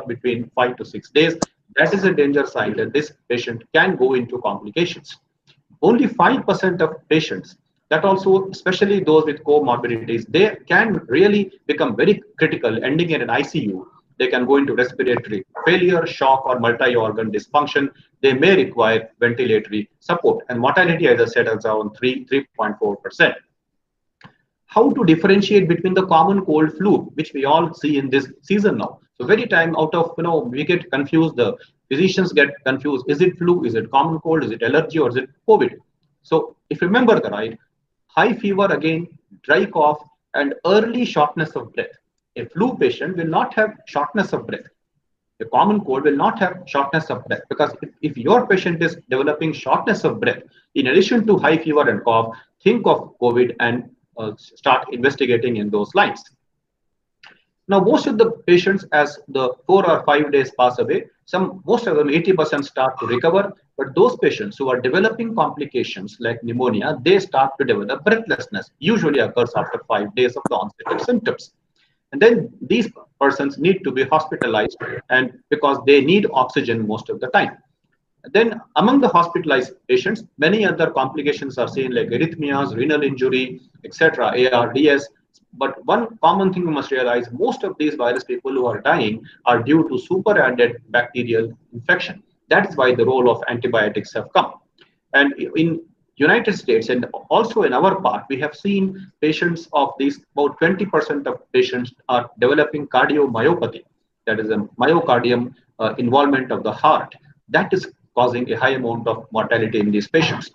between 5 to 6 days, that is a danger sign that this patient can go into complications. Only 5% of patients, that also especially those with comorbidities, they can really become very critical, ending in an ICU. They can go into respiratory failure, shock, or multi-organ dysfunction. They may require ventilatory support. And mortality, as I said, is around 3.4%. How to differentiate between the common cold flu, which we all see in this season now. So very time out of, we get confused, the physicians get confused. Is it flu? Is it common cold? Is it allergy? Or is it COVID? So if you remember the right, high fever again, dry cough, and early shortness of breath. A flu patient will not have shortness of breath. A common cold will not have shortness of breath, because if your patient is developing shortness of breath, in addition to high fever and cough, think of COVID and start investigating in those lines. Now, most of the patients, as the 4 or 5 days pass away, most of them, 80%, start to recover. But those patients who are developing complications like pneumonia, they start to develop breathlessness. Usually occurs after 5 days of the onset of symptoms. And then these persons need to be hospitalized, and because they need oxygen most of the time. Then among the hospitalized patients, many other complications are seen, like arrhythmias, renal injury, etc., ARDS. But one common thing you must realize, most of these virus people who are dying are due to superadded bacterial infection. That is why the role of antibiotics have come. And in United States and also in our part, we have seen patients of these, about 20% of patients are developing cardiomyopathy. That is a myocardium involvement of the heart. That is causing a high amount of mortality in these patients.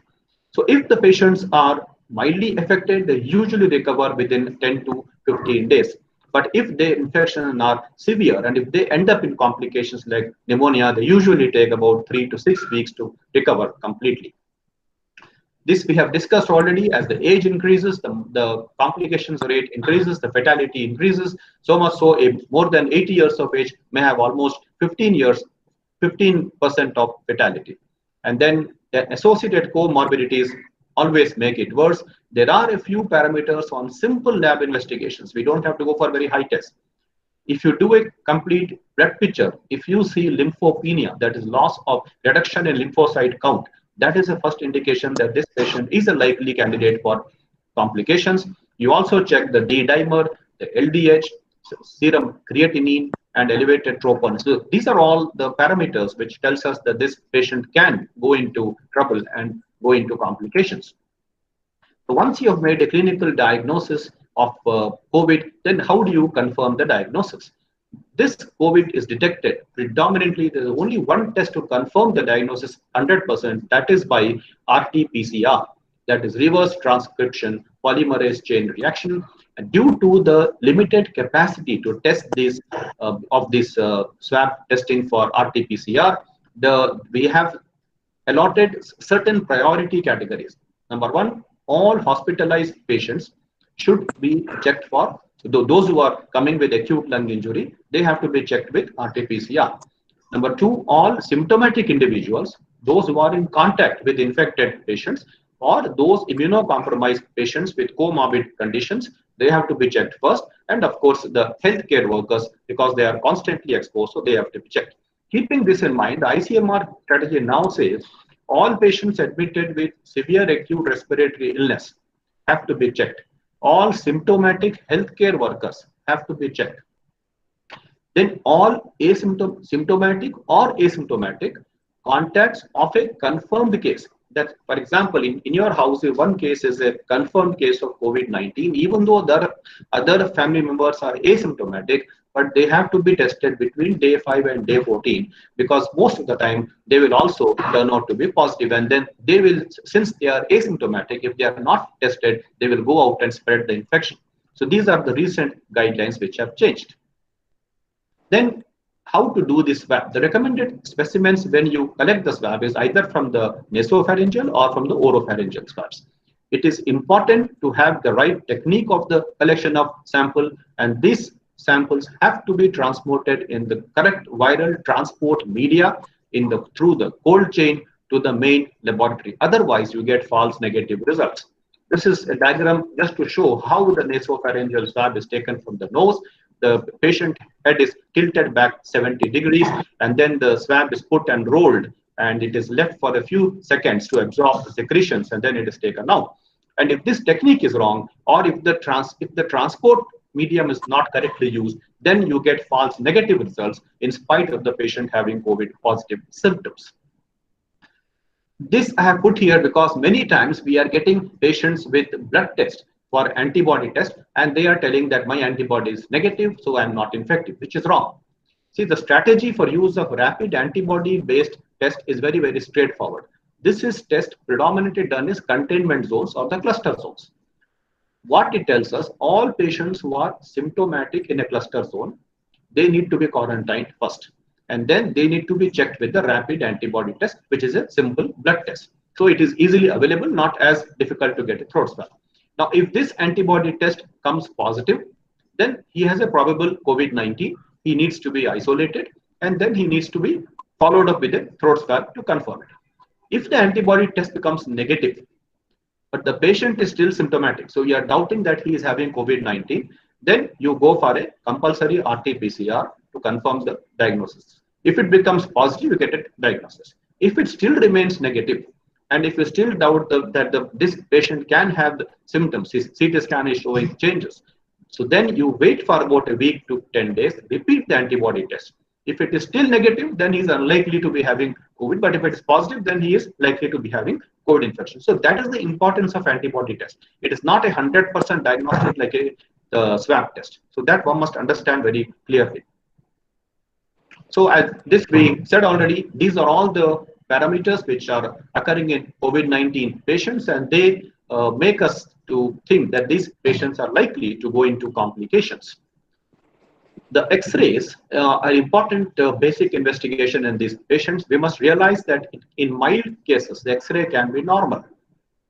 So if the patients are mildly affected, they usually recover within 10 to 15 days. But if the infections are severe and if they end up in complications like pneumonia, they usually take about 3 to 6 weeks to recover completely. This we have discussed already. As the age increases, the complications rate increases, the fatality increases, so much so a more than 80 years of age may have almost 15% of fatality. And then the associated comorbidities always make it worse. There are a few parameters on simple lab investigations. We don't have to go for very high tests. If you do a complete blood picture, if you see lymphopenia, that is loss of reduction in lymphocyte count, that is the first indication that this patient is a likely candidate for complications. You also check the D-dimer, the LDH, serum creatinine, and elevated troponin. So these are all the parameters which tells us that this patient can go into trouble and go into complications. So once you have made a clinical diagnosis of COVID, then how do you confirm the diagnosis? This COVID is detected predominantly. There is only one test to confirm the diagnosis 100%. That is by RT-PCR, that is reverse transcription polymerase chain reaction. And due to the limited capacity to test this swab testing for RT-PCR, we have allotted certain priority categories. Number one, all hospitalized patients should be checked for. Those who are coming with acute lung injury, they have to be checked with RT-PCR. Number two, all symptomatic individuals, those who are in contact with infected patients, or those immunocompromised patients with comorbid conditions, they have to be checked first. And of course, the healthcare workers, because they are constantly exposed, so they have to be checked. Keeping this in mind, the ICMR strategy now says all patients admitted with severe acute respiratory illness have to be checked. All symptomatic healthcare workers have to be checked. Then all symptomatic or asymptomatic contacts of a confirmed case. That, for example, in your house, if one case is a confirmed case of COVID-19, even though the other family members are asymptomatic, but they have to be tested between day 5 and day 14, because most of the time they will also turn out to be positive, and then they will, since they are asymptomatic, if they are not tested, they will go out and spread the infection. So these are the recent guidelines which have changed. Then how to do this swab? The recommended specimens when you collect the swab is either from the nasopharyngeal or from the oropharyngeal swabs. It is important to have the right technique of the collection of sample, and these samples have to be transported in the correct viral transport media through the cold chain to the main laboratory. Otherwise, you get false negative results. This is a diagram just to show how the nasopharyngeal swab is taken from the nose. the patient head is tilted back 70 degrees, and then the swab is put and rolled, and it is left for a few seconds to absorb the secretions, and then it is taken out. And if this technique is wrong, or if the transport medium is not correctly used, then you get false negative results in spite of the patient having COVID positive symptoms. This I have put here because many times we are getting patients with blood test for antibody test, and they are telling that my antibody is negative, so I'm not infected, which is wrong. See, the strategy for use of rapid antibody based test is very, very straightforward. This is test predominantly done in containment zones or the cluster zones. What it tells us, all patients who are symptomatic in a cluster zone, they need to be quarantined first. And then they need to be checked with the rapid antibody test, which is a simple blood test. So it is easily available, not as difficult to get a throat swab. Now, if this antibody test comes positive, then he has a probable COVID-19. He needs to be isolated, and then he needs to be followed up with a throat swab to confirm it. If the antibody test becomes negative, but the patient is still symptomatic, so you are doubting that he is having COVID-19, then you go for a compulsory RT-PCR to confirm the diagnosis. If it becomes positive, you get a diagnosis. If it still remains negative, and if you still doubt that this patient can have the symptoms, his CT scan is showing changes, so then you wait for about a week to 10 days, repeat the antibody test. If it is still negative, then he is unlikely to be having COVID. But if it is positive, then he is likely to be having COVID infection. So that is the importance of antibody test. It is not a 100% diagnostic like a swab test. So that one must understand very clearly. So as this being said already, these are all the parameters which are occurring in COVID-19 patients, and they make us to think that these patients are likely to go into complications. The X-rays are important basic investigation in these patients. We must realize that in mild cases, the X-ray can be normal.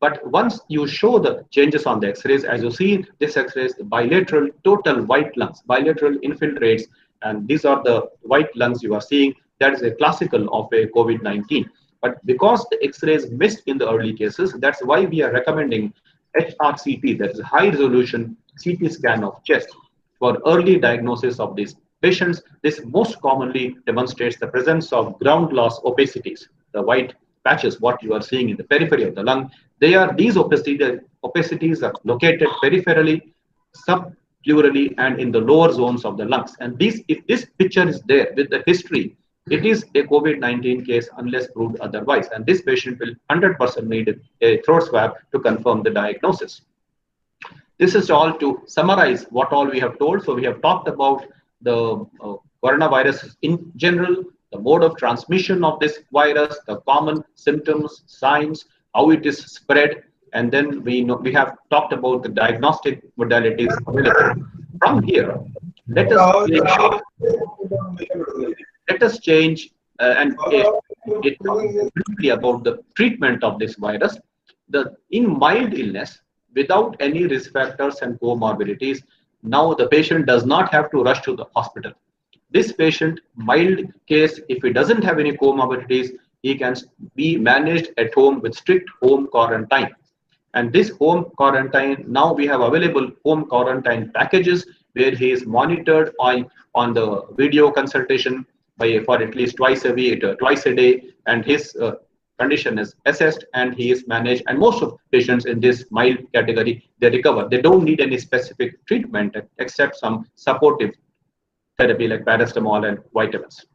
But once you show the changes on the X-rays, as you see this X-rays, the bilateral total white lungs, bilateral infiltrates, and these are the white lungs you are seeing. That is a classical of a COVID-19. But because the X-rays missed in the early cases, that's why we are recommending HRCT, that is a high resolution CT scan of chest, for early diagnosis of these patients. This most commonly demonstrates the presence of ground glass opacities, the white patches, what you are seeing in the periphery of the lung. These opacities are located peripherally, subpleurally, and in the lower zones of the lungs. And if this picture is there with the history, it is a COVID-19 case unless proved otherwise. And this patient will 100% need a throat swab to confirm the diagnosis. This is all to summarize what all we have told. So we have talked about the coronavirus in general, the mode of transmission of this virus, the common symptoms, signs, how it is spread, and then we have talked about the diagnostic modalities available. From here, let us change and talk briefly about the treatment of this virus. In mild illness, without any risk factors and comorbidities, now the patient does not have to rush to the hospital. This patient, mild case, if he doesn't have any comorbidities, he can be managed at home with strict home quarantine. And this home quarantine, now we have available home quarantine packages where he is monitored on the video consultation for at least twice a week, twice a day, and his condition is assessed and he is managed. And most of patients in this mild category, they recover. They don't need any specific treatment except some supportive therapy like paracetamol and vitamins.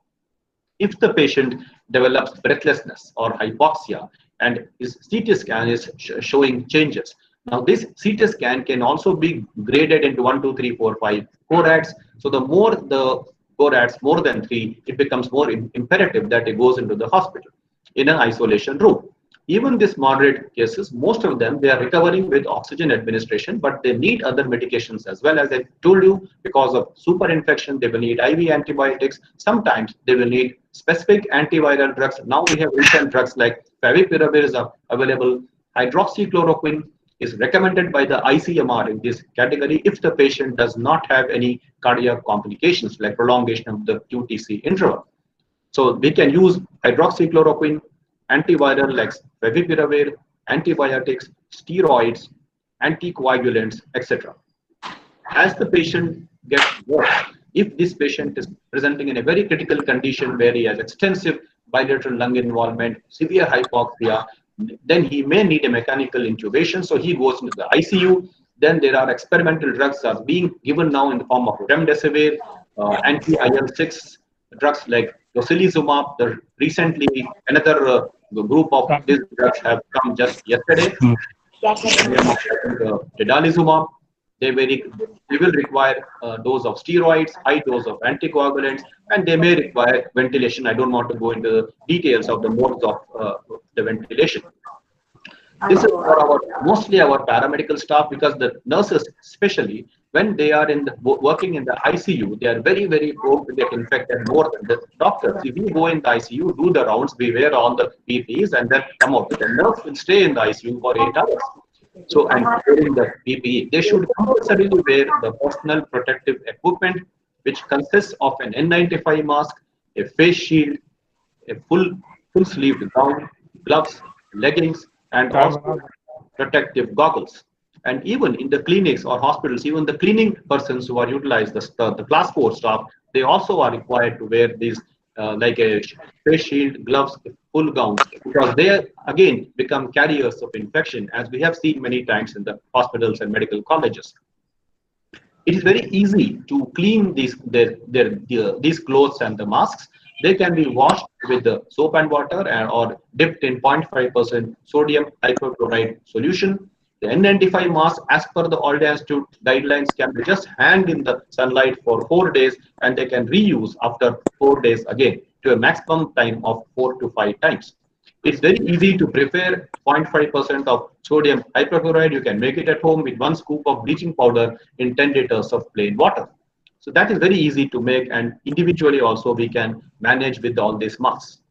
If the patient develops breathlessness or hypoxia and his CT scan is showing changes, now this CT scan can also be graded into 1, 2, 3, 4, 5 corads. So the more the corads, more than 3, it becomes more imperative that it goes into the hospital in an isolation room. Even these moderate cases, most of them, they are recovering with oxygen administration, but they need other medications as well. As I told you, because of super infection, they will need IV antibiotics. Sometimes they will need specific antiviral drugs. Now we have recent drugs like favipiravir is available. Hydroxychloroquine is recommended by the ICMR in this category if the patient does not have any cardiac complications like prolongation of the QTc interval. So we can use hydroxychloroquine, antiviral like favipiravir, antibiotics, steroids, anticoagulants, etc. As the patient get worse. If this patient is presenting in a very critical condition where he has extensive bilateral lung involvement, severe hypoxia, then he may need a mechanical intubation. So he goes into the ICU. Then there are experimental drugs are being given now in the form of remdesivir, anti-IL-6 drugs like tocilizumab. Recently, another group of these drugs have come just yesterday. The name of tedalizumab. They will require a dose of steroids, high dose of anticoagulants, and they may require ventilation. I don't want to go into the details of the modes of the ventilation. This is for our mostly our paramedical staff, because the nurses, especially when they are in the working in the ICU, they are very prone to get infected more than the doctors. If we go in the ICU, do the rounds, we wear all the PPEs, and then come out. The nurse will stay in the ICU for 8 hours. So, and wearing the PPE, they should compulsorily wear the personal protective equipment, which consists of an N95 mask, a face shield, a full sleeved gown, gloves, leggings, and also protective goggles. And even in the clinics or hospitals, even the cleaning persons who are utilized, the class 4 staff, they also are required to wear these like a face shield, gloves, full gowns, because they again become carriers of infection, as we have seen many times in the hospitals and medical colleges. It is very easy to clean these clothes and the masks. They can be washed with the soap and water, or dipped in 0.5% sodium hypochlorite solution. The N95 mask, as per the Alda Institute guidelines, can be just hanged in the sunlight for 4 days, and they can reuse after 4 days again to a maximum time of 4 to 5 times. It's very easy to prepare 0.5% of sodium hypochlorite. You can make it at home with 1 scoop of bleaching powder in 10 liters of plain water. So that is very easy to make, and individually also we can manage with all these masks.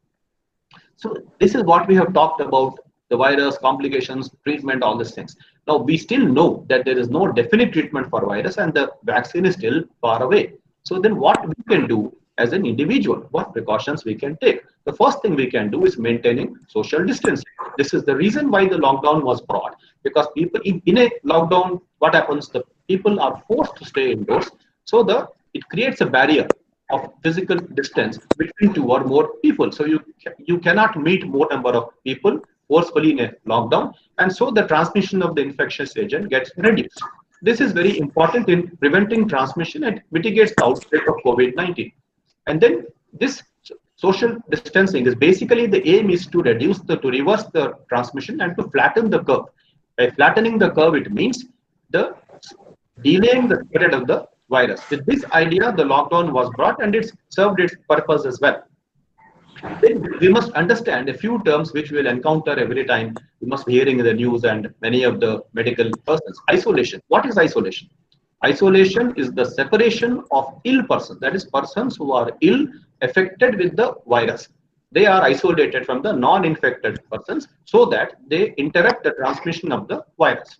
So this is what we have talked about: the virus, complications, treatment, all these things. Now we still know that there is no definite treatment for virus, and the vaccine is still far away. So then what we can do as an individual, what precautions we can take? The first thing we can do is maintaining social distancing. This is the reason why the lockdown was brought, because people in a lockdown, what happens? The people are forced to stay indoors, so it creates a barrier of physical distance between 2 or more people. So you cannot meet more number of people forcefully in a lockdown, and so the transmission of the infectious agent gets reduced. This is very important in preventing transmission and mitigates the outbreak of COVID-19. And then this social distancing is basically, the aim is to reverse the transmission and to flatten the curve. By flattening the curve, it means the delaying the spread of the virus. With this idea, the lockdown was brought, and it's served its purpose as well. Then we must understand a few terms which we will encounter every time. We must be hearing in the news and many of the medical persons. Isolation. What is isolation? Isolation is the separation of ill persons, that is, persons who are ill, affected with the virus. They are isolated from the non-infected persons so that they interrupt the transmission of the virus.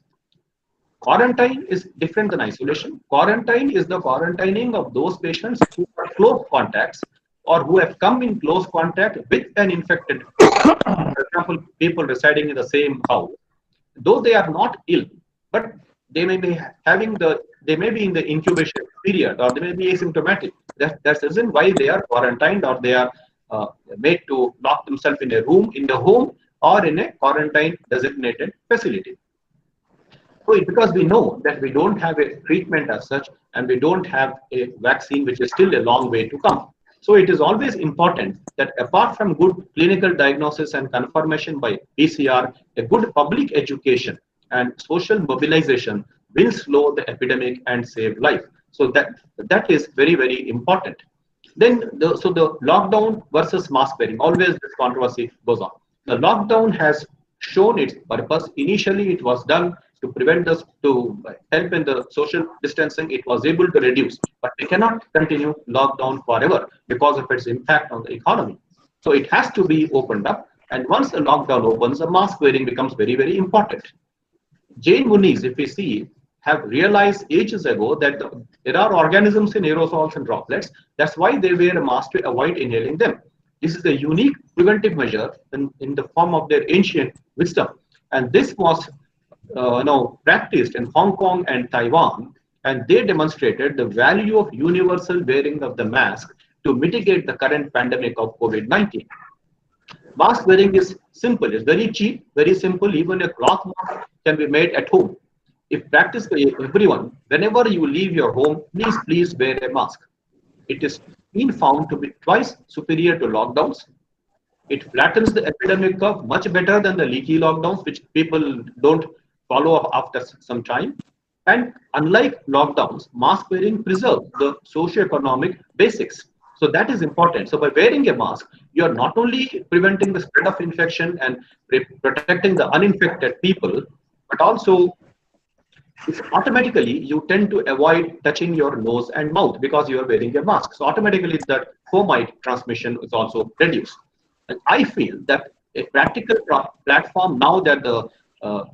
Quarantine is different than isolation. Quarantine is the quarantining of those patients who are close contacts, or who have come in close contact with an infected person. For example, people residing in the same house, though they are not ill, but they may be they may be in the incubation period, or they may be asymptomatic. That's the reason why they are quarantined, or they are made to lock themselves in a room in the home, or in a quarantine designated facility. So because we know that we don't have a treatment as such, and we don't have a vaccine, which is still a long way to come. So it is always important that, apart from good clinical diagnosis and confirmation by PCR, a good public education and social mobilization will slow the epidemic and save life. So that is very important. Then the lockdown versus mask wearing, always this controversy goes on. The lockdown has shown its purpose. Initially, it was done to prevent us, to help in the social distancing. It was able to reduce, but we cannot continue lockdown forever because of its impact on the economy. So it has to be opened up, and once the lockdown opens, the mask wearing becomes very important. Jain Munis, if we see, have realized ages ago that there are organisms in aerosols and droplets. That's why they wear a mask, to avoid inhaling them. This is a unique preventive measure in the form of their ancient wisdom, and this was practiced in Hong Kong and Taiwan, and they demonstrated the value of universal wearing of the mask to mitigate the current pandemic of COVID-19. Mask wearing is simple, it's very cheap, very simple. Even a cloth mask can be made at home. If practiced by everyone, whenever you leave your home, please wear a mask. It is been found to be twice superior to lockdowns. It flattens the epidemic curve much better than the leaky lockdowns, which people don't follow up after some time. And unlike lockdowns, mask wearing preserves the socio-economic basics. So that is important. So by wearing a mask, you are not only preventing the spread of infection and protecting the uninfected people, but also if automatically you tend to avoid touching your nose and mouth because you are wearing a mask. So automatically that fomite transmission is also reduced. And I feel that a practical platform now that the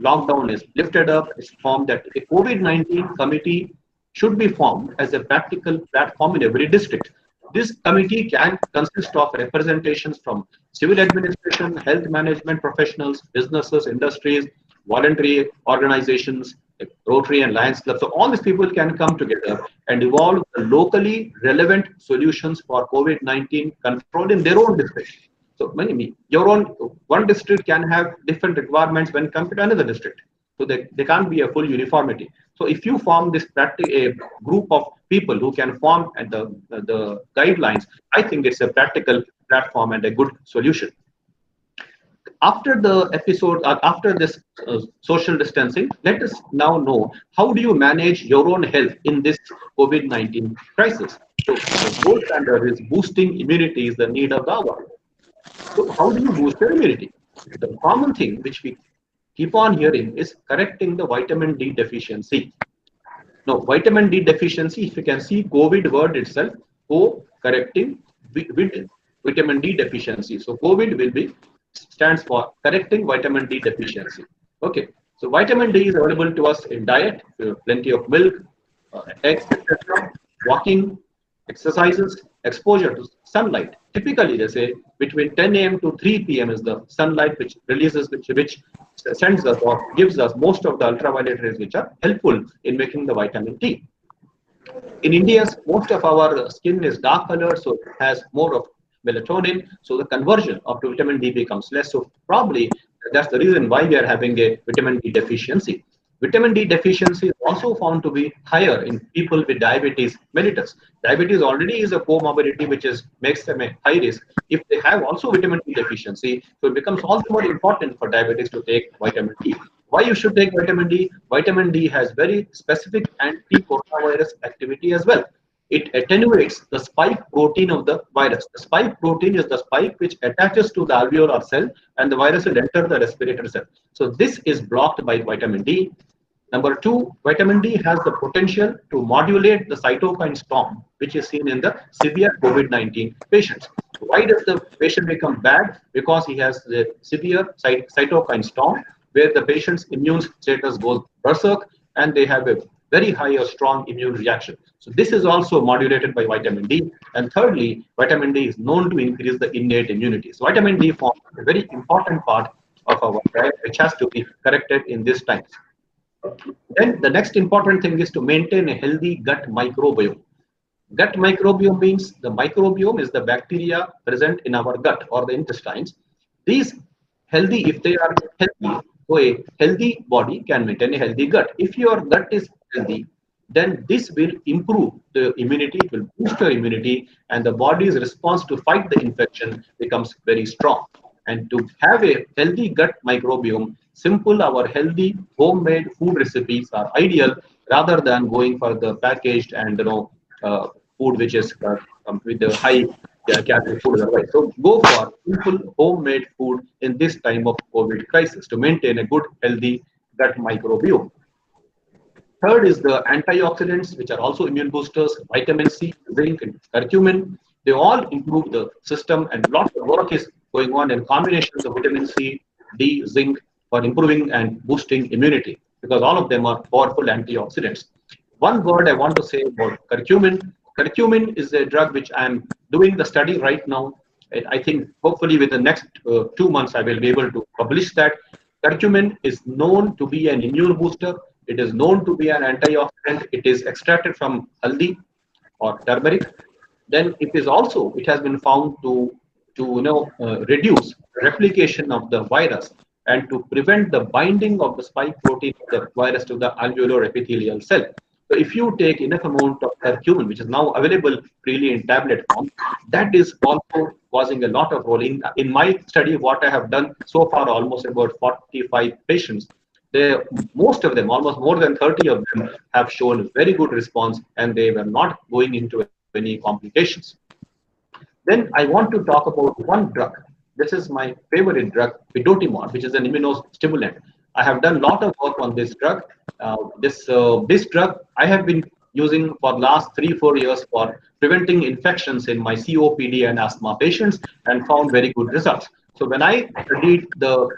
lockdown is lifted up is formed, that a COVID-19 committee should be formed as a practical platform in every district. This committee can consist of representations from civil administration, health management professionals, businesses, industries, voluntary organizations, like Rotary and Lions Club. So all these people can come together and evolve locally relevant solutions for COVID-19 control in their own district. So your own one district can have different requirements when compared to another district. So they can't be a full uniformity. So if you form this a group of people who can form at the guidelines, I think it's a practical platform and a good solution. After the episode, after this social distancing, let us now know how do you manage your own health in this COVID-19 crisis. So the gold standard is boosting immunity is the need of the hour. So how do you boost your immunity? The common thing which we keep on hearing is correcting the vitamin D deficiency. Now, vitamin D deficiency, if you can see COVID word itself, correcting with vitamin D deficiency. So COVID will be stands for correcting vitamin D deficiency. Okay, so vitamin D is available to us in diet, plenty of milk, eggs, etc. Walking, exercises, exposure to sunlight. Typically, they say between 10 a.m. to 3 p.m. is the sunlight which releases, which sends us or gives us most of the ultraviolet rays which are helpful in making the vitamin D. In India, most of our skin is dark colored, so it has more of melatonin. So the conversion of vitamin D becomes less. So probably that's the reason why we are having a vitamin D deficiency. Vitamin D deficiency is also found to be higher in people with diabetes mellitus. Diabetes already is a comorbidity which makes them a high risk. If they have also vitamin D deficiency, so it becomes all the more important for diabetics to take vitamin D. Why you should take vitamin D? Vitamin D has very specific anti-coronavirus activity as well. It attenuates the spike protein of the virus. The spike protein is the spike which attaches to the alveolar cell and the virus will enter the respirator cell. So this is blocked by vitamin D. Number two, vitamin D has the potential to modulate the cytokine storm, which is seen in the severe COVID-19 patients. Why does the patient become bad? Because he has the severe cytokine storm, where the patient's immune status goes berserk and they have a very high or strong immune reaction. So this is also modulated by vitamin D. And thirdly, vitamin D is known to increase the innate immunity. So vitamin D forms a very important part of our diet, which has to be corrected in these times. Then the next important thing is to maintain a healthy gut microbiome. Gut microbiome means the microbiome is the bacteria present in our gut or the intestines. These healthy, if they are healthy, so a healthy body can maintain a healthy gut. If your gut is healthy, then this will improve the immunity, it will boost your immunity, and the body's response to fight the infection becomes very strong. And to have a healthy gut microbiome, simple, our healthy homemade food recipes are ideal rather than going for the packaged and food which is with the high calorie food otherwise. So go for simple homemade food in this time of COVID crisis to maintain a good healthy gut microbiome. Third is the antioxidants, which are also immune boosters, vitamin C, zinc, and curcumin. They all improve the system, and lots of work is going on in combinations of vitamin C, D, zinc for improving and boosting immunity, because all of them are powerful antioxidants. One word I want to say about curcumin. Curcumin is a drug which I'm doing the study right now. I think hopefully within the next 2 months I will be able to publish that. Curcumin is known to be an immune booster. It is known to be an antioxidant. It is extracted from haldi or turmeric. Then it has been found to reduce replication of the virus and to prevent the binding of the spike protein of the virus to the alveolar epithelial cell. So if you take enough amount of curcumin, which is now available freely in tablet form, that is also causing a lot of role. In my study, what I have done so far, almost about 45 patients, they, most of them, almost more than 30 of them, have shown very good response and they were not going into any complications. Then I want to talk about one drug. This is my favorite drug, Pidotimod, which is an immunostimulant. I have done a lot of work on this drug. This drug I have been using for last 3 4 years for preventing infections in my COPD and asthma patients and found very good results. So when I studied the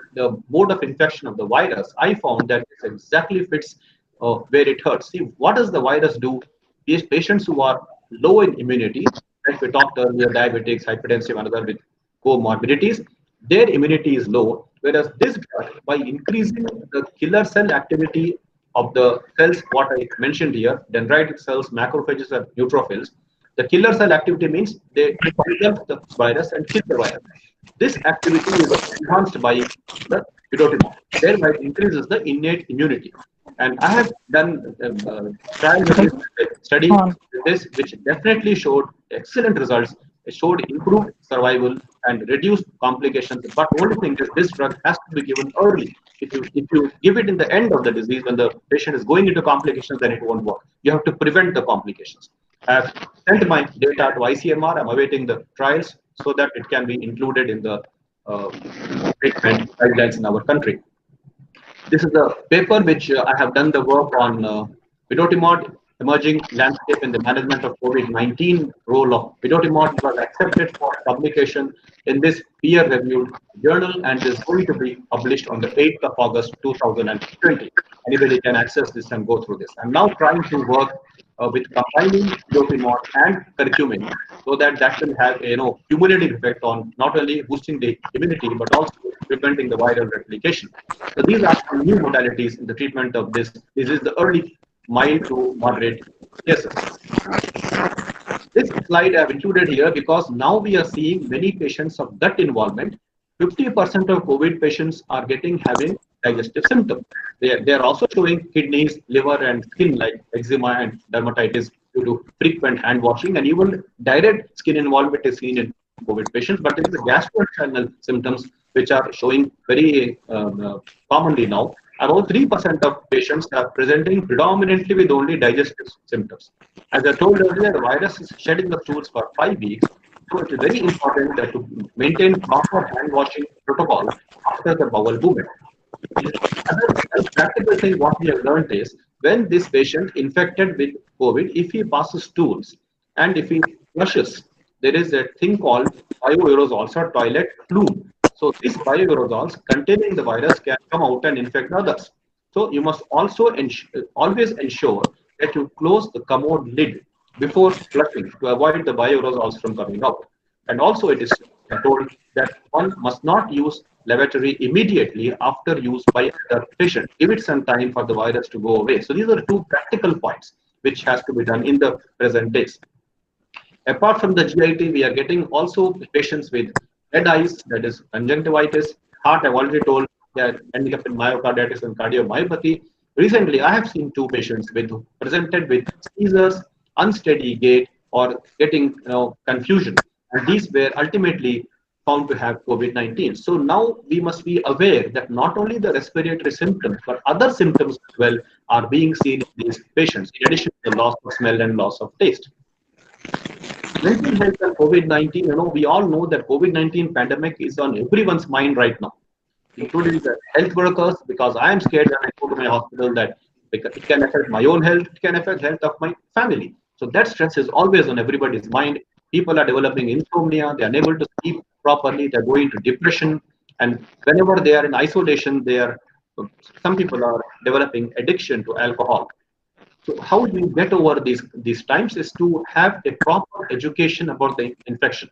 mode of infection of the virus, I found that it exactly fits where it hurts. See, what does the virus do? These patients who are low in immunity, like we talked earlier, diabetics, hypertensive, and other with comorbidities, their immunity is low. Whereas this drug, by increasing the killer cell activity of the cells, what I mentioned here, dendritic cells, macrophages, and neutrophils, the killer cell activity means they engulf the virus and kill the virus. This activity is enhanced by the pidotimol. Thereby, it increases the innate immunity. And I have done trial with this study with this, which definitely showed excellent results. It showed improved survival and reduced complications. But the only thing is, this drug has to be given early. If you give it in the end of the disease, when the patient is going into complications, then it won't work. You have to prevent the complications. I have sent my data to ICMR. I'm awaiting the trials so that it can be included in the uh, treatment guidelines in our country. This is a paper which I have done the work on pidotimod, emerging landscape in the management of COVID-19. Role of pidotimod was accepted for publication in this peer-reviewed journal and is going to be published on the 8th of August 2020. Anybody can access this and go through this. I'm now trying to work with combining pidotimod and curcumin so that that will have a cumulative effect on not only boosting the immunity but also preventing the viral replication. So these are some new modalities in the treatment of this. This is the early mild to moderate cases. This slide I have included here because now we are seeing many patients of gut involvement. 50% of COVID patients are having digestive symptoms. They are also showing kidneys, liver, and skin like eczema and dermatitis due to frequent hand washing, and even direct skin involvement is seen in COVID patients. But there is a gastrointestinal symptoms which are showing very commonly now. About 3% of patients are presenting predominantly with only digestive symptoms. As I told earlier, the virus is shedding the stools for 5 weeks. So it is very important that to maintain proper hand washing protocol after the bowel movement. Another practical thing what we have learned is when this patient infected with COVID, if he passes stools and if he flushes, there is a thing called bioaerosols or toilet plume. So these bioaerosols containing the virus can come out and infect others. So you must also always ensure that you close the commode lid before flushing to avoid the bioaerosols from coming out. And also it is told that one must not use lavatory immediately after use by other patient. Give it some time for the virus to go away. So these are two practical points which has to be done in the present days. Apart from the GIT, we are getting also patients with red eyes, that is conjunctivitis, heart, I've already told, they are ending up in myocarditis and cardiomyopathy. Recently, I have seen two patients with presented with seizures, unsteady gait, or getting confusion. And these were ultimately found to have COVID-19. So now we must be aware that not only the respiratory symptoms, but other symptoms as well are being seen in these patients, in addition to the loss of smell and loss of taste. Mental health and COVID-19, we all know that COVID-19 pandemic is on everyone's mind right now, including the health workers, because I am scared when I go to my hospital that because it can affect my own health, it can affect health of my family. So that stress is always on everybody's mind. People are developing insomnia, they're unable to sleep properly, they're going to depression, and whenever they are in isolation, some people are developing addiction to alcohol. So how do you get over these times is to have a proper education about the infection.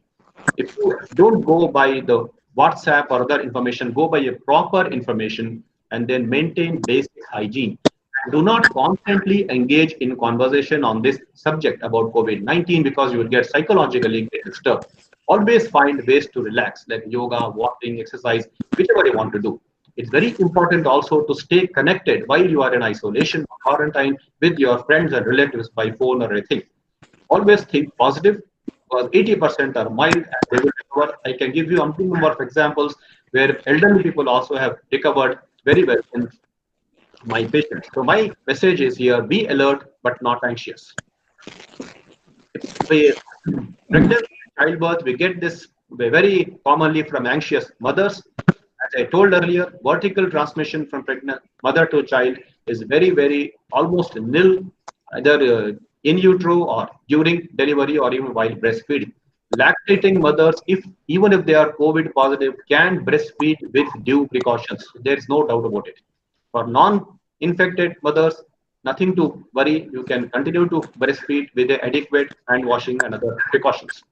If you don't go by the WhatsApp or other information, go by a proper information and then maintain basic hygiene. Do not constantly engage in conversation on this subject about COVID-19 because you will get psychologically disturbed. Always find ways to relax, like yoga, walking, exercise, whichever you want to do. It's very important also to stay connected while you are in isolation or quarantine with your friends and relatives by phone or anything. Always think positive because 80% are mild and they will recover. I can give you a number of examples where elderly people also have recovered very well in my patients. So my message is here: be alert but not anxious. We pregnancy, childbirth, we get this very commonly from anxious mothers. As I told earlier, vertical transmission from pregnant mother to child is very almost nil, either in utero or during delivery or even while breastfeeding. Lactating mothers, if even if they are COVID positive, can breastfeed with due precautions. There is no doubt about it. For non-infected mothers, nothing to worry. You can continue to breastfeed with adequate hand washing and other precautions.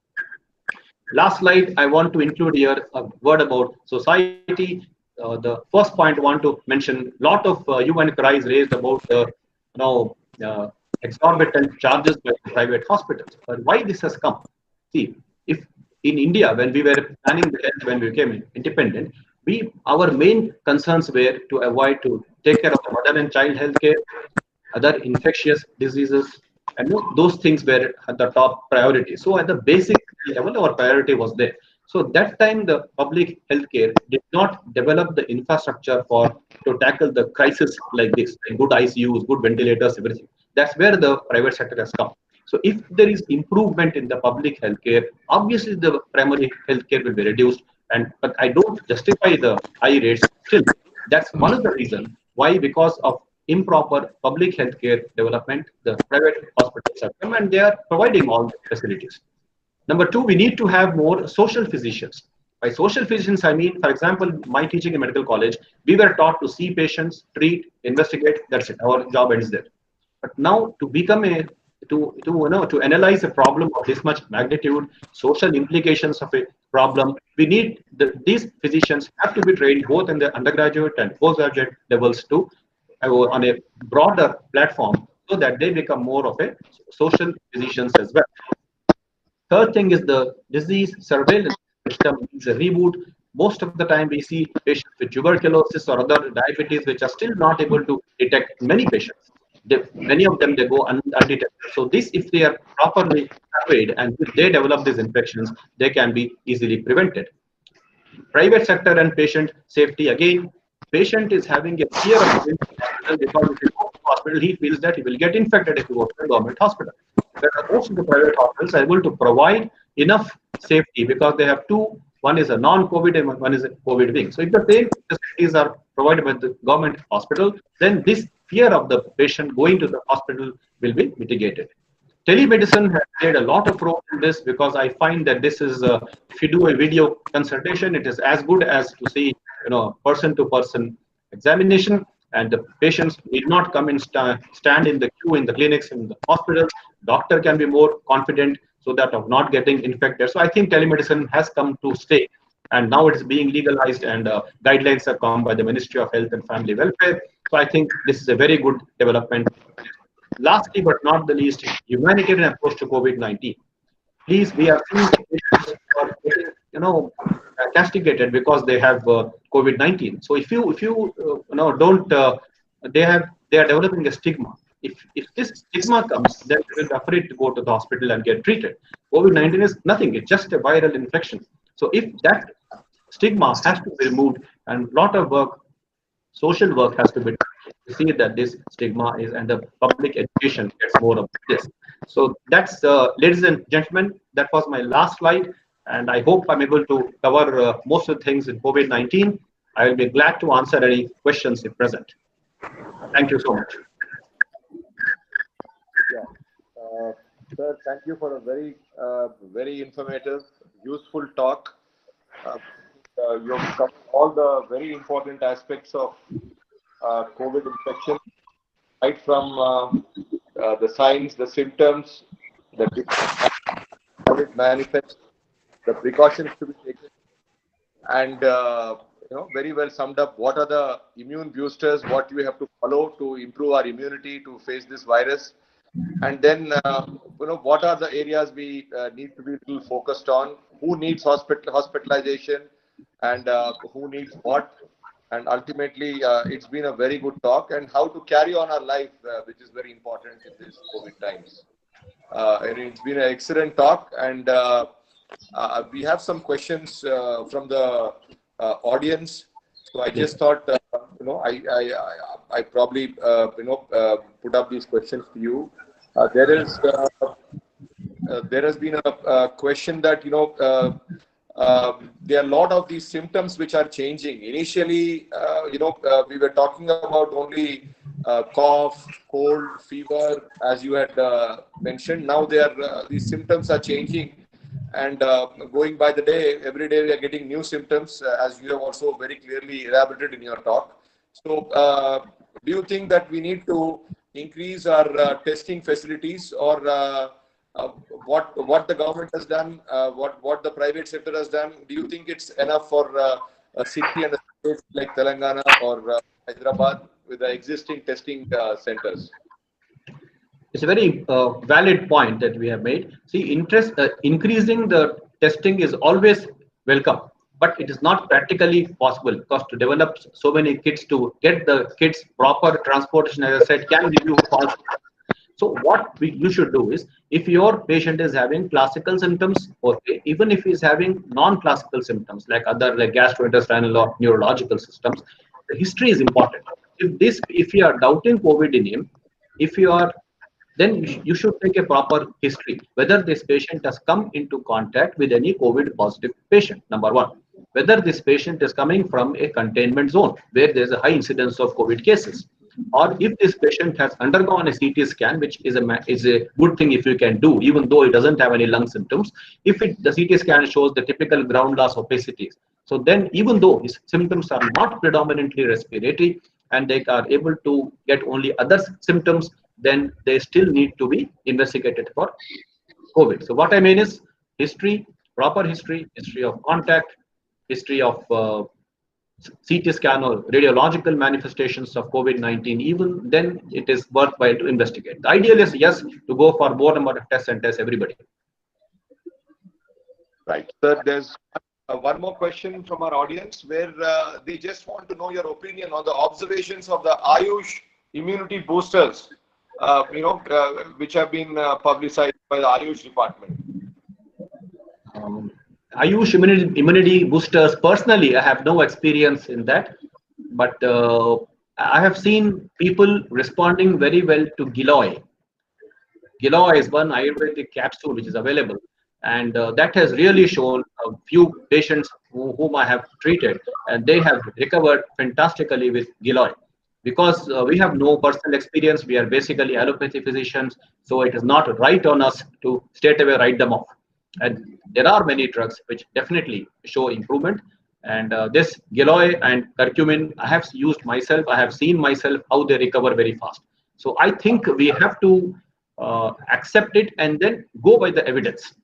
Last slide, I want to include here a word about society. The first point I want to mention, lot of hue and cries raised about you know, uh, exorbitant charges by private hospitals. But why this has come? See, if in India, when we were planning the health, when we became independent, our main concerns were to avoid to take care of the mother and child health care, other infectious diseases, and those things were at the top priority. So at the basic level, our priority was there. So that time, the public healthcare did not develop the infrastructure for to tackle the crisis like this, like good ICUs, good ventilators, everything. That's where the private sector has come. So if there is improvement in the public healthcare, obviously the primary healthcare will be reduced. And but I don't justify the high rates still. That's one of the reasons why, because of improper public healthcare development, the private hospitals have come and they are providing all the facilities. Number two, we need to have more social physicians. By social physicians, I mean, for example, my teaching in medical college, we were taught to see patients, treat, investigate. That's it. Our job ends there. But now, to become a to analyze a problem of this much magnitude, social implications of a problem, we need these physicians have to be trained both in the undergraduate and postgraduate levels to on a broader platform so that they become more of a social physicians as well. Third thing is the disease surveillance system needs a reboot. Most of the time, we see patients with tuberculosis or other diabetes which are still not able to detect many patients. Many of them they go undetected. So this, if they are properly surveyed and if they develop these infections, they can be easily prevented. Private sector and patient safety, again, patient is having a fear of going to hospital because if he goes to hospital, he feels that he will get infected if he goes to a government hospital. Whereas most of the private hospitals are able to provide enough safety because they have two. One is a non-COVID and one is a COVID wing. So if the same facilities are provided by the government hospital, then this fear of the patient going to the hospital will be mitigated. Telemedicine has played a lot of role in this because I find that this is if you do a video consultation, it is as good as to see person to person examination, and the patients need not come and stand in the queue in the clinics in the hospitals. Doctor can be more confident so that of not getting infected. So I think telemedicine has come to stay, and now it is being legalized, and guidelines have come by the Ministry of Health and Family Welfare. So I think this is a very good development. Lastly, but not the least, humanitarian approach to COVID-19. Please, we are seeing patients who are getting, castigated because they have COVID-19. So if you don't, they are developing a stigma. If this stigma comes, then they will be afraid to go to the hospital and get treated. COVID-19 is nothing; it's just a viral infection. So if that stigma has to be removed, and a lot of work, social work has to be done to see that this stigma is and the public education gets more of this. So that's, ladies and gentlemen, that was my last slide, and I hope I'm able to cover most of the things in COVID-19. I will be glad to answer any questions if present. Thank you so much. Yeah. Sir, thank you for a very informative, useful talk. Uh, you've covered all the very important aspects of COVID infection, right from the signs, the symptoms, the how it manifests, the precautions to be taken, and very well summed up what are the immune boosters, what we have to follow to improve our immunity to face this virus, and then what are the areas we need to be a little focused on, who needs hospitalization, and who needs what, and ultimately it's been a very good talk, and how to carry on our life, which is very important in these COVID times. And it's been an excellent talk, and we have some questions from the audience. So I just thought, I probably put up these questions to you. There has been a question that there are a lot of these symptoms which are changing. Initially, we were talking about only cough, cold, fever, as you had mentioned. Now these symptoms are changing, and going by the day, every day we are getting new symptoms, as you have also very clearly elaborated in your talk. So, do you think that we need to increase our testing facilities, or what the government has done, what the private sector has done? Do you think it's enough for a city and a state like Telangana or Hyderabad with the existing testing centers? It's a very valid point that we have made. See, increasing the testing is always welcome, but it is not practically possible, because to develop so many kits, to get the kits proper transportation, as I said, can give you false. So what you should do is, if your patient is having classical symptoms, okay, even if he is having non-classical symptoms like gastrointestinal or neurological systems, the history is important. If you are doubting COVID in him, then you should take a proper history, whether this patient has come into contact with any COVID positive patient, number one. Whether this patient is coming from a containment zone where there is a high incidence of COVID cases, or if this patient has undergone a CT scan, which is a good thing if you can do, even though it doesn't have any lung symptoms. If the CT scan shows the typical ground glass opacities, so then even though his symptoms are not predominantly respiratory and they are able to get only other symptoms, then they still need to be investigated for COVID. So what I mean is history, proper history of contact, history of CT scan or radiological manifestations of COVID-19. Even then, it is worthwhile to investigate. The ideal is, yes, to go for more number of tests and test everybody. Right. Sir, there's one more question from our audience where they just want to know your opinion on the observations of the Ayush immunity boosters, which have been publicized by the Ayush department. Ayush immunity boosters, personally, I have no experience in that, but I have seen people responding very well to Giloy. Giloy is one Ayurvedic capsule which is available, and that has really shown a few patients whom I have treated, and they have recovered fantastically with Giloy. Because we have no personal experience, we are basically allopathy physicians, so it is not right on us to straight away write them off. And there are many drugs which definitely show improvement. And this Giloy and curcumin, I have used myself. I have seen myself how they recover very fast. So I think we have to accept it and then go by the evidence.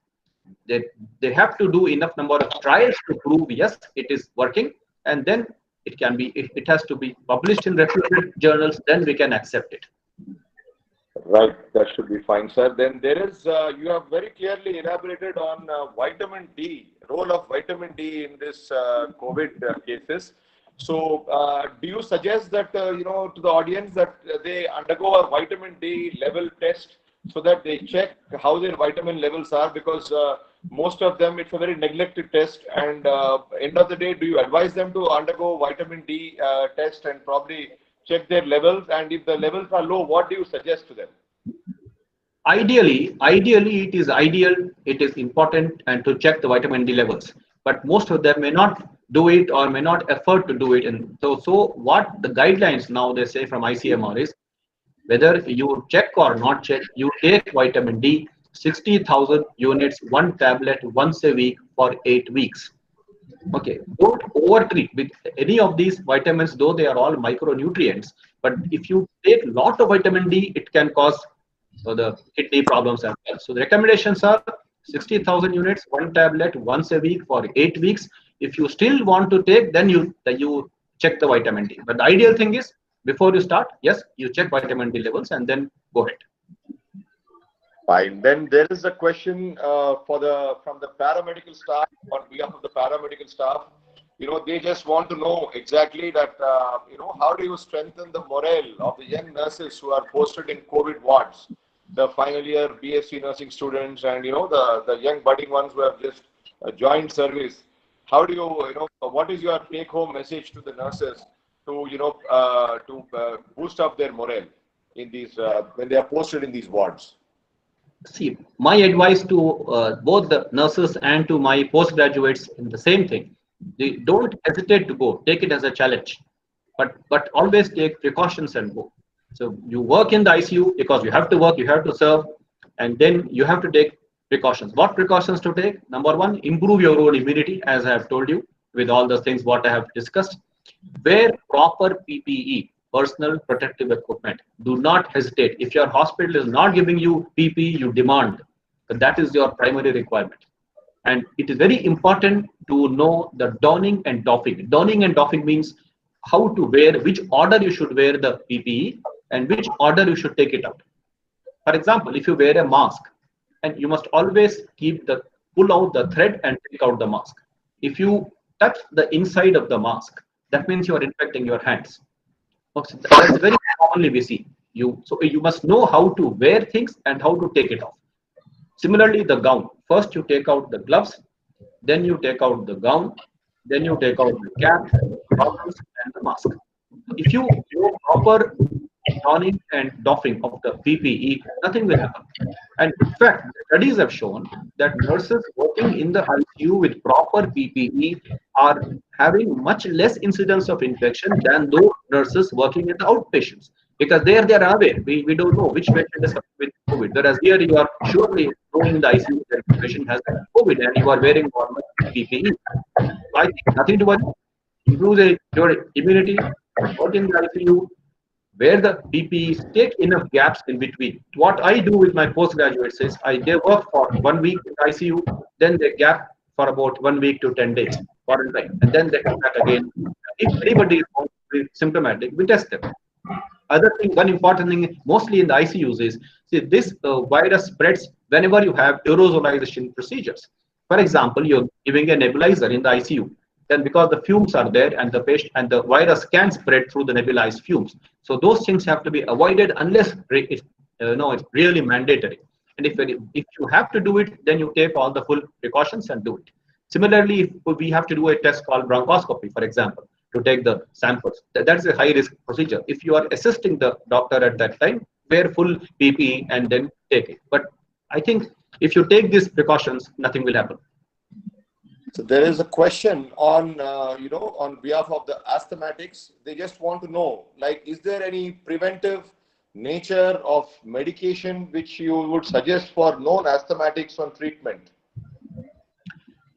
They have to do enough number of trials to prove, yes, it is working. And then it has to be published in reputed journals. Then we can accept it. Right, that should be fine, sir. Then there is, you have very clearly elaborated on vitamin D, role of vitamin D in this COVID cases. So, do you suggest that, to the audience that they undergo a vitamin D level test so that they check how their vitamin levels are? Because most of them, it's a very neglected test. And end of the day, do you advise them to undergo vitamin D test and probably check their levels? And if the levels are low, what do you suggest to them? Ideally, it is important and to check the vitamin D levels, but most of them may not do it or may not afford to do it. And so what the guidelines now they say from ICMR is, whether you check or not check, you take vitamin D 60,000 units, one tablet once a week for 8 weeks. Okay, don't overtreat with any of these vitamins, though they are all micronutrients. But if you take a lot of vitamin D, it can cause the kidney problems as well. So the recommendations are 60,000 units, one tablet once a week for 8 weeks. If you still want to take, then you check the vitamin D. But the ideal thing is before you start, yes, you check vitamin D levels and then go ahead. Fine. Then there is a question from the paramedical staff, on behalf of the paramedical staff. They just want to know exactly that, how do you strengthen the morale of the young nurses who are posted in COVID wards, the final year BSc nursing students, and the young budding ones who have just joined service. How do what is your take-home message to the nurses to boost up their morale in these when they are posted in these wards? See, my advice to both the nurses and to my postgraduates in the same thing: they don't hesitate to go. Take it as a challenge, but always take precautions and go. So you work in the ICU because you have to work, you have to serve, and then you have to take precautions. What precautions to take? Number one, improve your own immunity, as I have told you, with all the things what I have discussed. Wear proper PPE, personal protective equipment. Do not hesitate. If your hospital is not giving you PPE, you demand. That is your primary requirement. And it is very important to know the donning and doffing. Donning and doffing means how to wear, which order you should wear the PPE and which order you should take it out. For example, if you wear a mask, and you must always pull out the thread and take out the mask. If you touch the inside of the mask, that means you are infecting your hands. Okay, that's very commonly we see. So you must know how to wear things and how to take it off. Similarly, the gown. First you take out the gloves, then you take out the gown, then you take out the cap, goggles, and the mask. If you do proper donning and doffing of the PPE, nothing will happen. And in fact, studies have shown that nurses working in the ICU with proper PPE are having much less incidence of infection than those nurses working in the outpatients. Because there they are aware. We don't know which patient is coming with COVID. Whereas here you are surely knowing in the ICU that the patient has COVID and you are wearing normal PPE. I think nothing to worry. Improve your immunity, work in the ICU, where the PPEs, take enough gaps in between. What I do with my postgraduates is they work for 1 week in ICU, then they gap for about 1 week to 10 days quarantine, and then they come back again. If anybody is symptomatic, we test them. Other thing, one important thing, mostly in the ICUs is, see, this virus spreads whenever you have aerosolization procedures. For example, you're giving a nebulizer in the ICU, then because the fumes are there and the patient and the virus can spread through the nebulized fumes. So those things have to be avoided unless it's really mandatory. And if you have to do it, then you take all the full precautions and do it. Similarly, if we have to do a test called bronchoscopy, for example, to take the samples, that's a high risk procedure. If you are assisting the doctor at that time, wear full PPE and then take it. But I think if you take these precautions, nothing will happen. So there is a question on, on behalf of the asthmatics. They just want to know, like, is there any preventive nature of medication which you would suggest for non-asthmatics on treatment?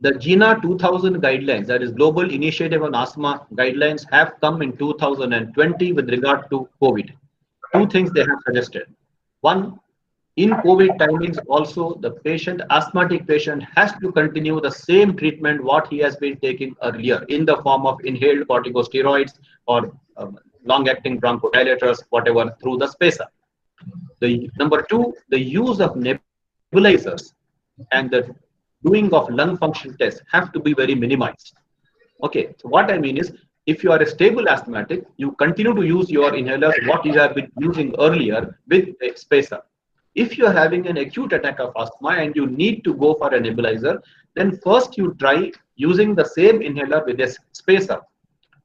The GINA 2000 guidelines, that is Global Initiative on Asthma guidelines, have come in 2020 with regard to COVID. Two things they have suggested. One, in COVID timings also, the asthmatic patient has to continue the same treatment what he has been taking earlier in the form of inhaled corticosteroids or long-acting bronchodilators, whatever, through the spacer. Number two, the use of nebulizers and the doing of lung function tests have to be very minimized. Okay, so what I mean is, if you are a stable asthmatic, you continue to use your inhalers what you have been using earlier with a spacer. If you are having an acute attack of asthma and you need to go for a nebulizer, then first you try using the same inhaler with a spacer.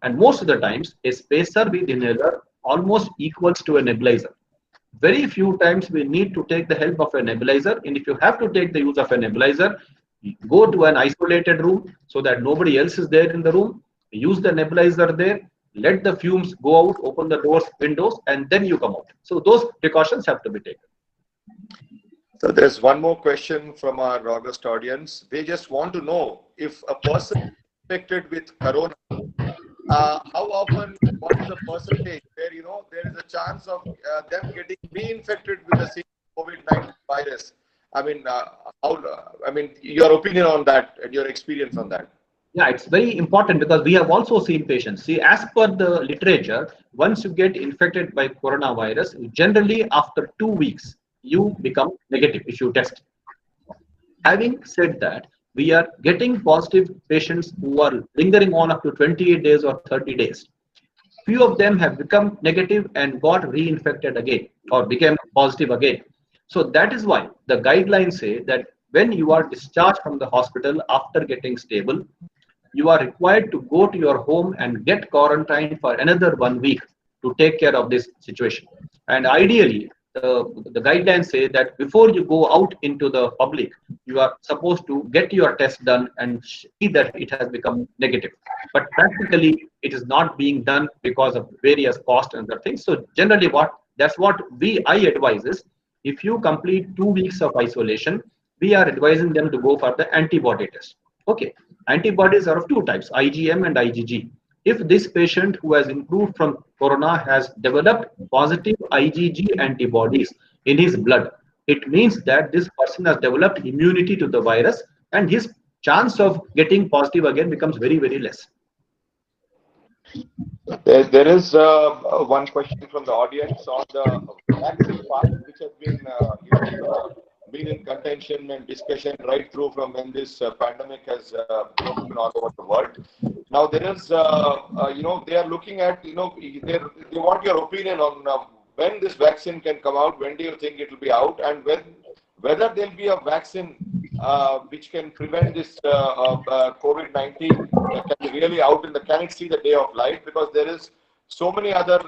And most of the times, a spacer with inhaler almost equals to a nebulizer. Very few times we need to take the help of a nebulizer. And if you have to take the use of a nebulizer, go to an isolated room so that nobody else is there in the room. Use the nebulizer there. Let the fumes go out, open the doors, windows, and then you come out. So those precautions have to be taken. So there's one more question from our august audience. They just want to know, if a person is infected with corona, how often, what is the percentage where there is a chance of them getting reinfected with the same COVID-19 virus? I mean, your opinion on that and your experience on that. Yeah, it's very important because we have also seen patients. See, as per the literature, once you get infected by coronavirus, generally after 2 weeks, you become negative if you test. Having said that, we are getting positive patients who are lingering on up to 28 days or 30 days. Few of them have become negative and got reinfected again or became positive again. So that is why the guidelines say that when you are discharged from the hospital after getting stable, you are required to go to your home and get quarantined for another 1 week to take care of this situation. And ideally, the guidelines say that before you go out into the public, you are supposed to get your test done and see that it has become negative. But practically, it is not being done because of various costs and other things. So generally, that's what I advise is if you complete 2 weeks of isolation, we are advising them to go for the antibody test. Okay, antibodies are of two types, IgM and IgG. If this patient who has improved from corona has developed positive IgG antibodies in his blood, it means that this person has developed immunity to the virus and his chance of getting positive again becomes very, very less. There is one question from the audience on the vaccine part, which has been, been in contention and discussion right through from when this pandemic has broken all over the world. Now there is, they are looking at, they want your opinion on when this vaccine can come out. When do you think it will be out, and whether there will be a vaccine which can prevent this COVID-19 that can be really out in the, can it see the day of light? Because there is so many other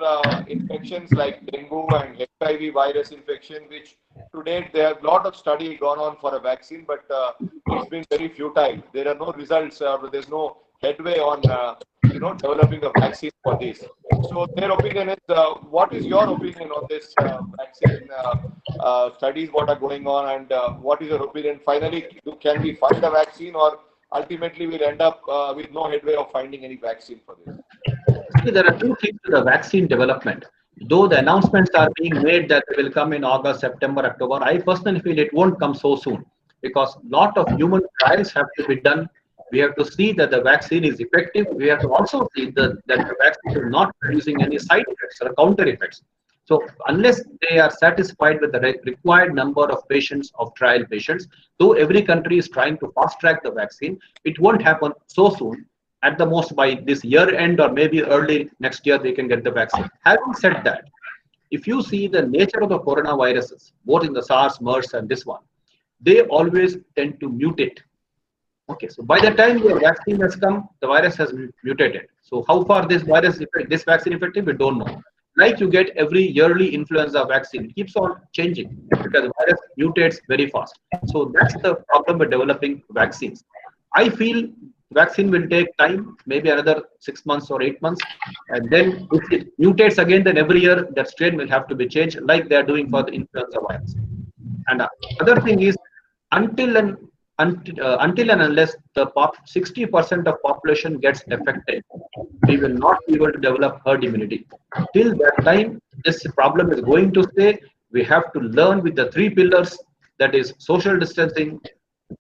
infections like dengue and HIV virus infection, which to date there are a lot of study gone on for a vaccine, but it's been very futile. There are no results, there's no headway on developing a vaccine for this. So their opinion is, what is your opinion on this vaccine studies what are going on, and what is your opinion? Finally, can we find a vaccine, or ultimately we'll end up with no headway of finding any vaccine for this? See, there are two things to the vaccine development. Though the announcements are being made that they will come in August, September, October, I personally feel it won't come so soon because a lot of human trials have to be done. We have to see that the vaccine is effective. We have to also see that the vaccine is not producing any side effects or counter effects. So unless they are satisfied with the required number of patients, of trial patients, though every country is trying to fast track the vaccine, it won't happen so soon. At the most by this year end or maybe early next year, they can get the vaccine. Having said that, if you see the nature of the coronaviruses, both in the SARS, MERS, and this one, they always tend to mutate. Okay, so by the time your vaccine has come, the virus has mutated. So how far this vaccine effective, we don't know. Like you get every yearly influenza vaccine, it keeps on changing because the virus mutates very fast. So that's the problem with developing vaccines. I feel vaccine will take time, maybe another 6 months or 8 months, and then if it mutates again, then every year that strain will have to be changed, like they are doing for the influenza virus. And other thing is, until and unless the 60% of population gets affected, we will not be able to develop herd immunity. Till that time, this problem is going to stay. We have to learn with the three pillars, that is social distancing,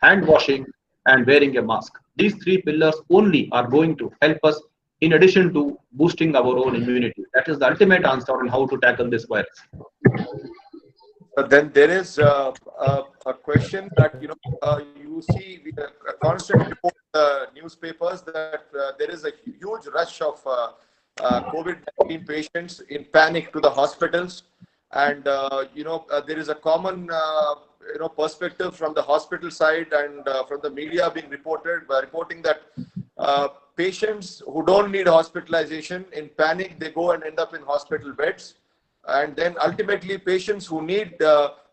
hand washing, and wearing a mask. These three pillars only are going to help us in addition to boosting our own immunity. That is the ultimate answer on how to tackle this virus. Then there is a question that you see we constantly report newspapers that there is a huge rush of COVID-19 patients in panic to the hospitals, and there is a common perspective from the hospital side and from the media being reporting that patients who don't need hospitalization, in panic they go and end up in hospital beds. And then ultimately, patients who need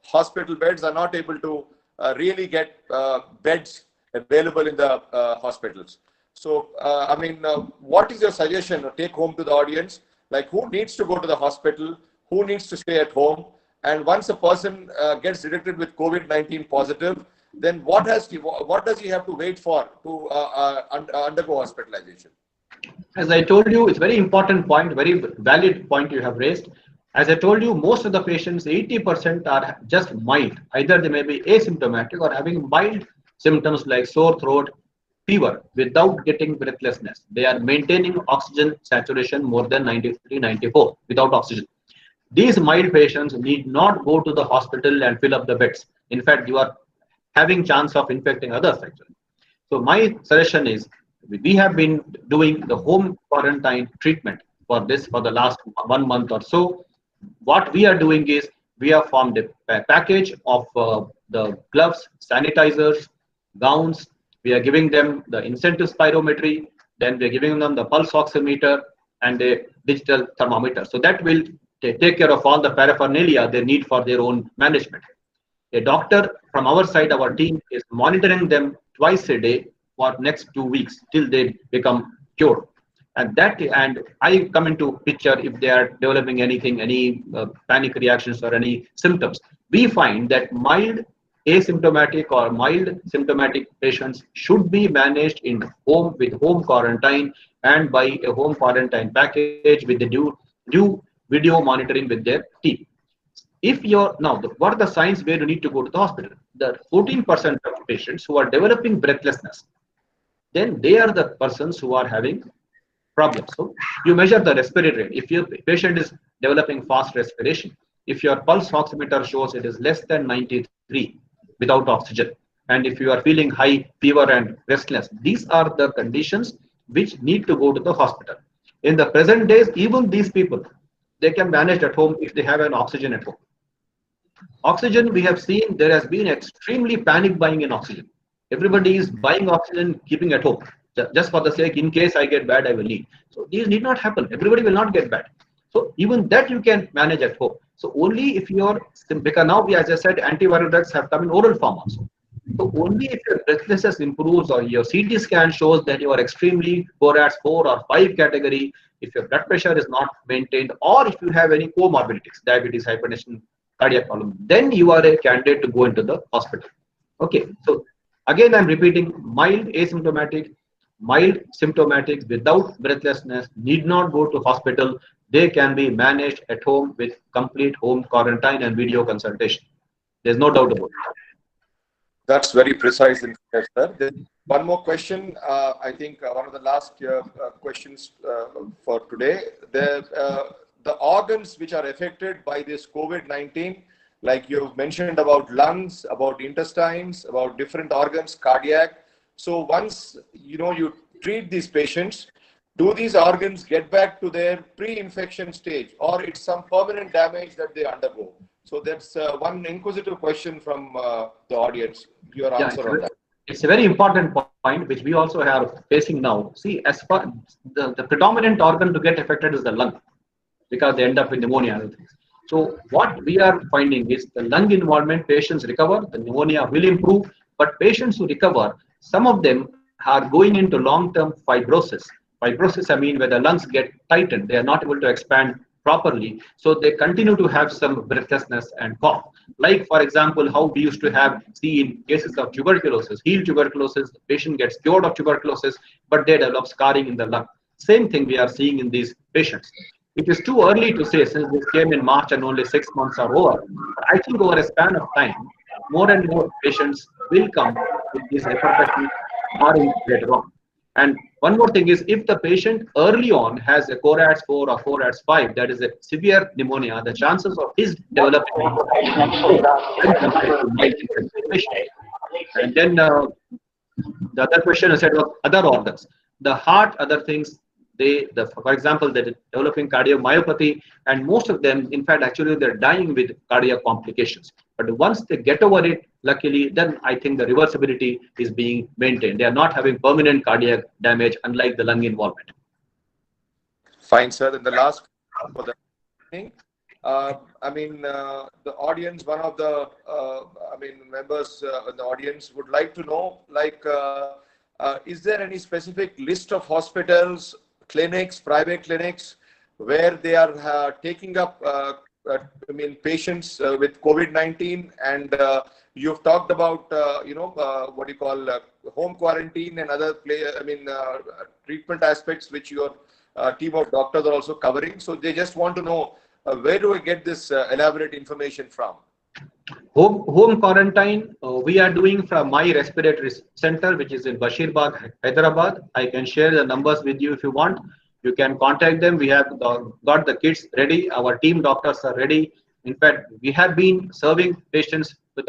hospital beds are not able to really get beds available in the hospitals. So, what is your suggestion or take home to the audience? Like, who needs to go to the hospital? Who needs to stay at home? And once a person gets detected with COVID-19 positive, then what does he have to wait for to undergo hospitalization? As I told you, it's a very important point, very valid point you have raised. As I told you, most of the patients, 80% are just mild. Either they may be asymptomatic or having mild symptoms like sore throat, fever without getting breathlessness. They are maintaining oxygen saturation more than 93, 94 without oxygen. These mild patients need not go to the hospital and fill up the beds. In fact, you are having chance of infecting others actually. So my suggestion is we have been doing the home quarantine treatment for this for the last 1 month or so. What we are doing is we have formed a package of the gloves, sanitizers, gowns. We are giving them the incentive spirometry. Then we are giving them the pulse oximeter and a digital thermometer. So that will take care of all the paraphernalia they need for their own management. A doctor from our side, our team is monitoring them twice a day for next 2 weeks till they become cured. And I come into picture if they are developing anything, any panic reactions or any symptoms. We find that mild asymptomatic or mild symptomatic patients should be managed in home with home quarantine and by a home quarantine package with the due video monitoring with their team. If you're now, what are the signs where you need to go to the hospital? The 14% of patients who are developing breathlessness, then they are the persons who are having problems. So you measure the respiratory rate. If your patient is developing fast respiration, if your pulse oximeter shows it is less than 93 without oxygen, and if you are feeling high fever and restless, these are the conditions which need to go to the hospital. In the present days, even these people, they can manage at home if they have an oxygen at home. Oxygen, we have seen there has been extremely panic buying in oxygen. Everybody is buying oxygen, keeping at home, just for the sake, in case I get bad, I will need. So these need not happen. Everybody will not get bad. So even that you can manage at home. So only if you're, because now, as I said, antiviral drugs have come in oral form also. So only if your breathlessness improves or your CT scan shows that you are extremely CORADS 4 or 5 category, if your blood pressure is not maintained, or if you have any comorbidities, diabetes, hypertension, cardiac problem, then you are a candidate to go into the hospital. Okay, so again, I'm repeating, mild symptomatic without breathlessness need not go to hospital. They can be managed at home with complete home quarantine and video consultation. There's no doubt about it. That's very precise, sir. There's one more question. I think one of the last questions for today. The organs which are affected by this COVID-19, like you've mentioned about lungs, about intestines, about different organs, cardiac. So once you treat these patients, do these organs get back to their pre-infection stage, or it's some permanent damage that they undergo? So that's one inquisitive question from the audience. Your answer on that. It's a very important point which we also are facing now. See, as far the predominant organ to get affected is the lung, because they end up with pneumonia and other things. So what we are finding is the lung involvement, patients recover, the pneumonia will improve, but patients who recover, some of them are going into long-term fibrosis. Fibrosis, I mean, where the lungs get tightened, they are not able to expand properly, so they continue to have some breathlessness and cough. Like, for example, how we used to see in cases of tuberculosis, healed tuberculosis, the patient gets cured of tuberculosis, but they develop scarring in the lung. Same thing we are seeing in these patients. It is too early to say, since this came in March and only 6 months are over. I think over a span of time, more and more patients will come with these repercussions later on. And one more thing is, if the patient early on has a CORADS 4 or CORADS 5, that is a severe pneumonia, the chances of his developing and then the other question I said was other organs, the heart, other things. For example, they're developing cardiomyopathy, and most of them, in fact, actually they're dying with cardiac complications. But once they get over it, luckily, then I think the reversibility is being maintained. They are not having permanent cardiac damage, unlike the lung involvement. Fine, sir. And the last for the thing, the audience, one of the members in the audience would like to know, is there any specific list of hospitals, clinics, private clinics, where they are taking up patients with COVID-19, and you've talked about what you call home quarantine and other treatment aspects which your team of doctors are also covering. So they just want to know, where do I get this elaborate information from? Home quarantine, we are doing from my respiratory center, which is in Bashirbagh, Hyderabad. I can share the numbers with you if you want. You can contact them. We have got the kits ready. Our team doctors are ready. In fact, we have been serving patients with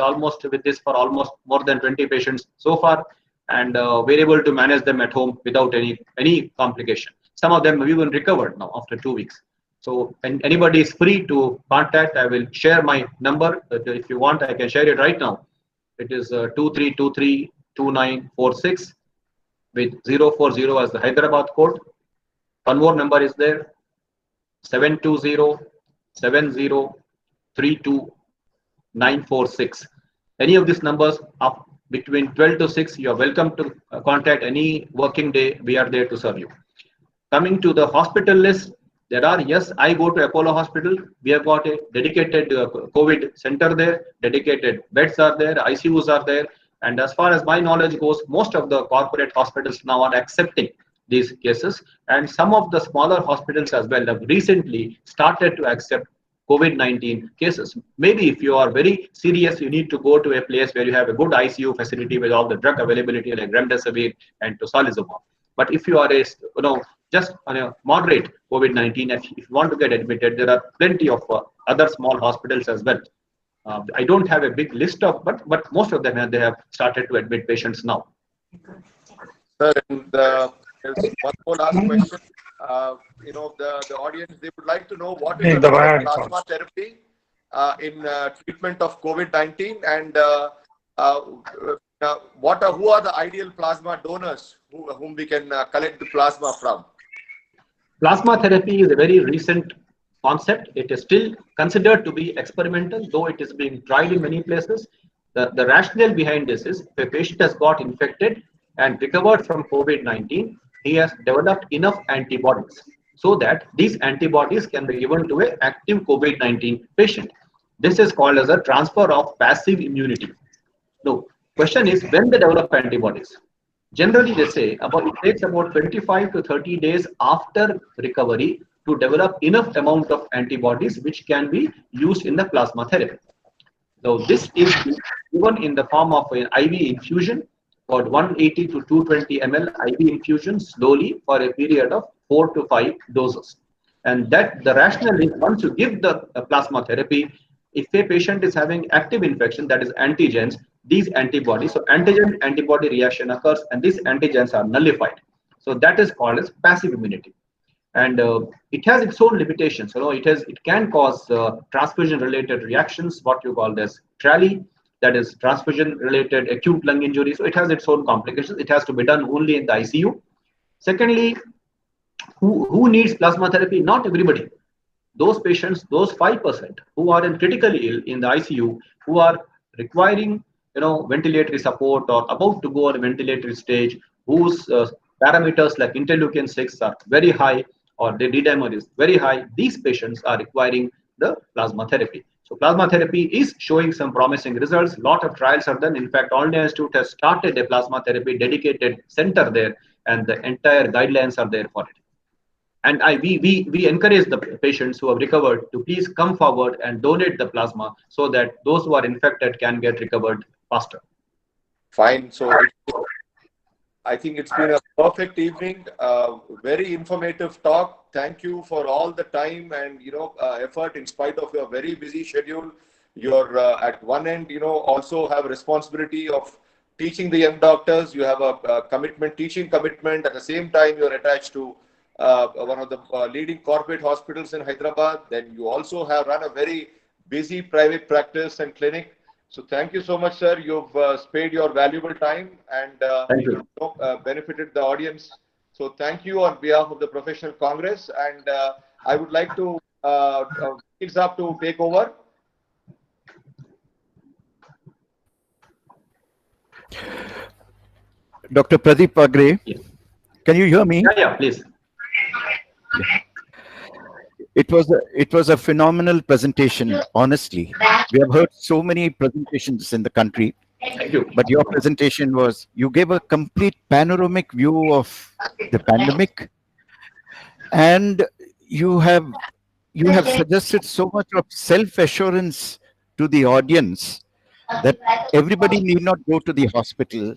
this for almost more than 20 patients so far, and we're able to manage them at home without any complication. Some of them have even recovered now after 2 weeks. So anybody is free to contact. I will share my number. If you want, I can share it right now. It is 23232946 with 040 as the Hyderabad code. One more number is there, 7207032 Any of these numbers up between 12 to 6, you are welcome to contact any working day. We are there to serve you. Coming to the hospital list, there are, yes, I go to Apollo Hospital. We have got a dedicated COVID center there, dedicated beds are there, ICUs are there. And as far as my knowledge goes, most of the corporate hospitals now are accepting these cases. And some of the smaller hospitals as well have recently started to accept COVID-19 cases. Maybe if you are very serious, you need to go to a place where you have a good ICU facility with all the drug availability like remdesivir and tocilizumab. But if you are just on a moderate COVID-19, if you want to get admitted, there are plenty of other small hospitals as well. I don't have a big list of, but most of them they have started to admit patients now. Sir, and there's one more last question. The audience, they would like to know what is the plasma therapy in treatment of COVID-19, and who are the ideal plasma donors whom we can collect the plasma from? Plasma therapy is a very recent concept. It is still considered to be experimental, though it is being tried in many places. The rationale behind this is if a patient has got infected and recovered from COVID-19, he has developed enough antibodies so that these antibodies can be given to an active COVID-19 patient. This is called as a transfer of passive immunity. Now, question is when they develop antibodies. Generally, they say it takes about 25 to 30 days after recovery to develop enough amount of antibodies which can be used in the plasma therapy. So this is given in the form of an IV infusion, about 180 to 220 ml IV infusion slowly for a period of 4 to 5 doses. And that the rationale is once you give the plasma therapy, if a patient is having active infection, that is antigens, these antibodies, so antigen antibody reaction occurs and these antigens are nullified. So that is called as passive immunity. And it has its own limitations. It can cause transfusion related reactions, what you call as TRALI, that is transfusion related acute lung injury. So it has its own complications. It has to be done only in the ICU. Secondly, who needs plasma therapy? Not everybody. Those patients, those 5% who are critically ill in the ICU, who are requiring ventilatory support or about to go on a ventilatory stage, whose parameters like interleukin 6 are very high or the D-dimer is very high, these patients are requiring the plasma therapy. So plasma therapy is showing some promising results. A lot of trials are done. In fact, All India Institute has started a plasma therapy dedicated center there, and the entire guidelines are there for it. And we encourage the patients who have recovered to please come forward and donate the plasma so that those who are infected can get recovered faster. Fine. So I think it's been a perfect evening. Very informative talk. Thank you for all the time and effort in spite of your very busy schedule. You're at one end, also have a responsibility of teaching the young doctors. You have a teaching commitment. At the same time, you're attached to one of the leading corporate hospitals in Hyderabad. Then you also have run a very busy private practice and clinic. So thank you so much, sir. You've spared your valuable time and benefited the audience. So thank you on behalf of the Professional Congress. And I would like to up to take over. Dr. Pradeep Agre, yes. Can you hear me? Yeah, please. Yeah. It was a phenomenal presentation, honestly. We have heard so many presentations in the country. Thank you. But your presentation you gave a complete panoramic view of the pandemic. And you have suggested so much of self-assurance to the audience that everybody need not go to the hospital.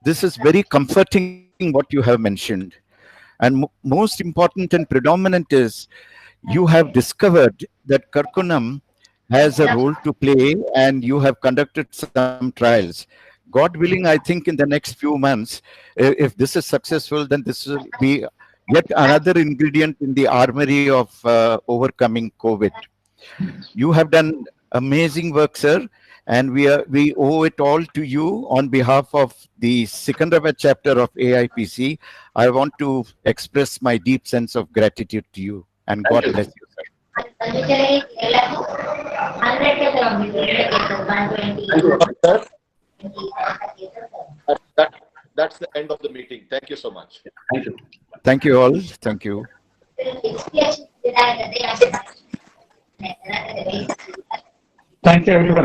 This is very comforting what you have mentioned. And most important and predominant is you have discovered that Karkunam has a role to play and you have conducted some trials. God willing, I think in the next few months, if this is successful, then this will be yet another ingredient in the armory of overcoming COVID. You have done amazing work, sir, and we owe it all to you. On behalf of the Secunderabad chapter of AIPC, I want to express my deep sense of gratitude to you, and God bless you, sir. That's the end of the meeting. Thank you so much. Thank you. Thank you all. Thank you. Thank you, everyone.